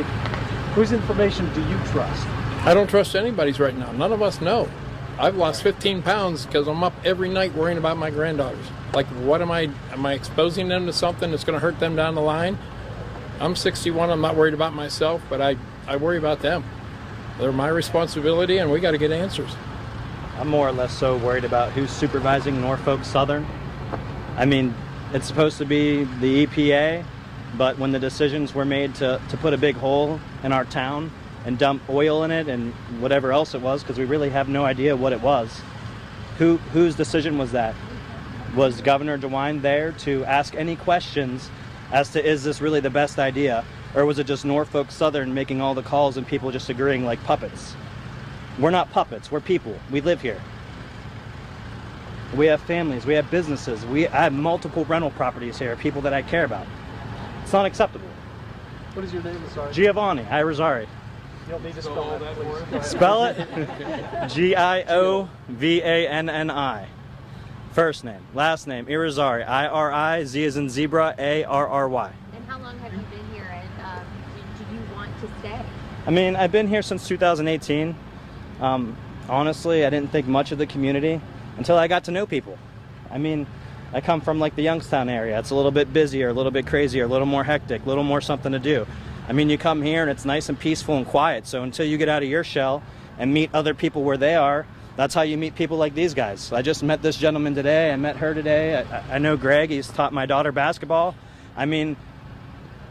Whose information do you trust? I don't trust anybody's right now. None of us know. I've lost 15 pounds because I'm up every night worrying about my granddaughters. Like, what am I exposing them to something that's going to hurt them down the line? I'm 61. I'm not worried about myself, but I worry about them. They're my responsibility, and we got to get answers. I'm more or less so worried about who's supervising Norfolk Southern. I mean, it's supposed to be the EPA, but when the decisions were made to put a big hole in our town and dump oil in it and whatever else it was, because we really have no idea what it was, whose decision was that? Was Governor DeWine there to ask any questions as to, is this really the best idea? Or was it just Norfolk Southern making all the calls and people just agreeing like puppets? We're not puppets, we're people. We live here. We have families, we have businesses, I have multiple rental properties here, people that I care about. It's not acceptable. What is your name? Sorry. Giovanni Irizarry. You don't need to spell that, please. Spell it? Giovanni. First name, last name, Irizarry. I-R-I-Z as in zebra, A-R-R-Y. And how long have you been here, and do you want to stay? I mean, I've been here since 2018. Honestly, I didn't think much of the community until I got to know people. I mean, I come from like the Youngstown area. It's a little bit busier, a little bit crazier, a little more hectic, a little more something to do. I mean, you come here and it's nice and peaceful and quiet. So until you get out of your shell and meet other people where they are, that's how you meet people like these guys. I just met this gentleman today. I met her today. I know Greg. He's taught my daughter basketball. I mean,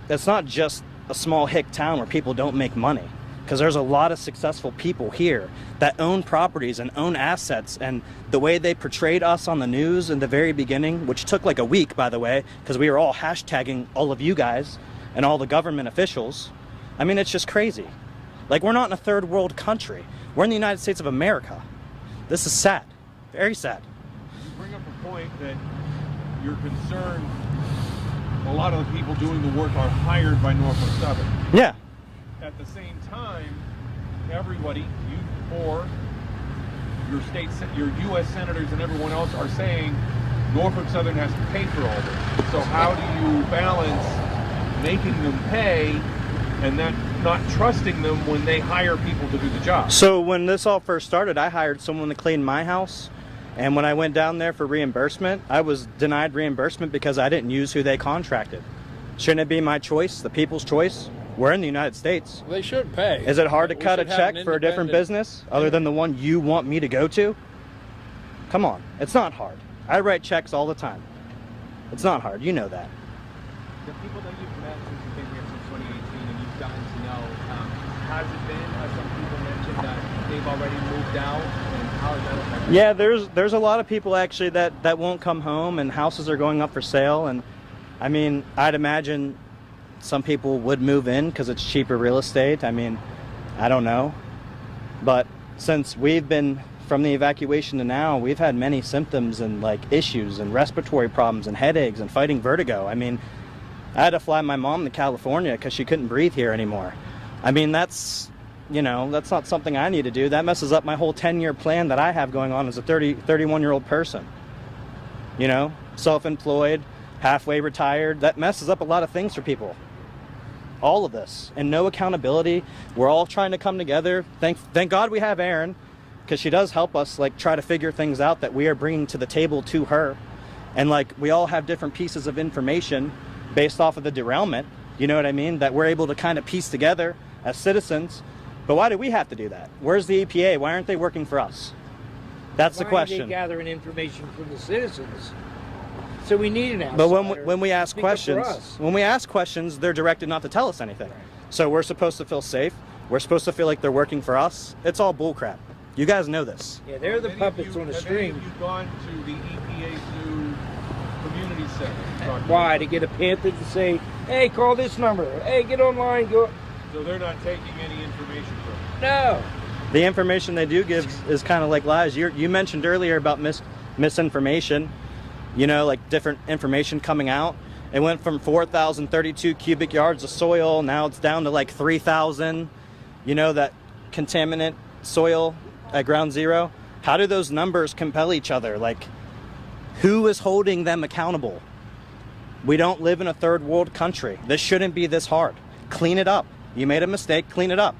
it's not just a small hick town where people don't make money, because there's a lot of successful people here that own properties and own assets. And the way they portrayed us on the news in the very beginning, which took like a week, by the way, because we were all hashtagging all of you guys and all the government officials. I mean, it's just crazy. Like, we're not in a third world country. We're in the United States of America. This is sad, very sad. You bring up a point that you're concerned a lot of the people doing the work are hired by Norfolk Southern. Yeah. At the same time, everybody, you four, your state, your U.S. senators and everyone else are saying Norfolk Southern has to pay for all this. So how do you balance making them pay and then not trusting them when they hire people to do the job? So when this all first started, I hired someone to clean my house. And when I went down there for reimbursement, I was denied reimbursement because I didn't use who they contracted. Shouldn't it be my choice, the people's choice? We're in the United States. They should pay. Is it hard to cut a check for a different business other than the one you want me to go to? Come on, it's not hard. I write checks all the time. It's not hard, you know that. The people that you've met since you've been here since 2018 and you've gotten to know, has it been, as some people mentioned, that they've already moved out? And how is that affecting? Yeah, there's a lot of people actually that won't come home, and houses are going up for sale. And I mean, I'd imagine some people would move in because it's cheaper real estate. I mean, I don't know. But since we've been from the evacuation to now, we've had many symptoms and like issues and respiratory problems and headaches and fighting vertigo. I mean, I had to fly my mom to California because she couldn't breathe here anymore. I mean, that's not something I need to do. That messes up my whole 10-year plan that I have going on as a 31-year-old person. You know, self-employed, halfway retired. That messes up a lot of things for people. All of this. And no accountability. We're all trying to come together. Thank God we have Erin, because she does help us like try to figure things out that we are bringing to the table to her. And like, we all have different pieces of information based off of the derailment, you know what I mean, that we're able to kind of piece together as citizens. But why do we have to do that? Where's the EPA? Why aren't they working for us? That's the question. Why are they gathering information from the citizens? So we need an outsider. But when we ask questions, they're directed not to tell us anything. Right. So we're supposed to feel safe. We're supposed to feel like they're working for us. It's all bullcrap. You guys know this. Yeah, they're the puppets on the string. Have you gone to the EPA's new community center? Why? To get a pamphlet to say, hey, call this number. Hey, get online. Go. So they're not taking any information from you? No. The information they do give is kind of like lies. You mentioned earlier about misinformation. You know, like different information coming out. It went from 4,032 cubic yards of soil. Now it's down to like 3,000. You know, that contaminant soil at ground zero. How do those numbers compel each other? Like, who is holding them accountable? We don't live in a third world country. This shouldn't be this hard. Clean it up. You made a mistake, clean it up.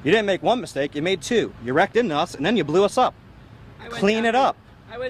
You didn't make one mistake, you made two. You wrecked into us, and then you blew us up. Clean it up.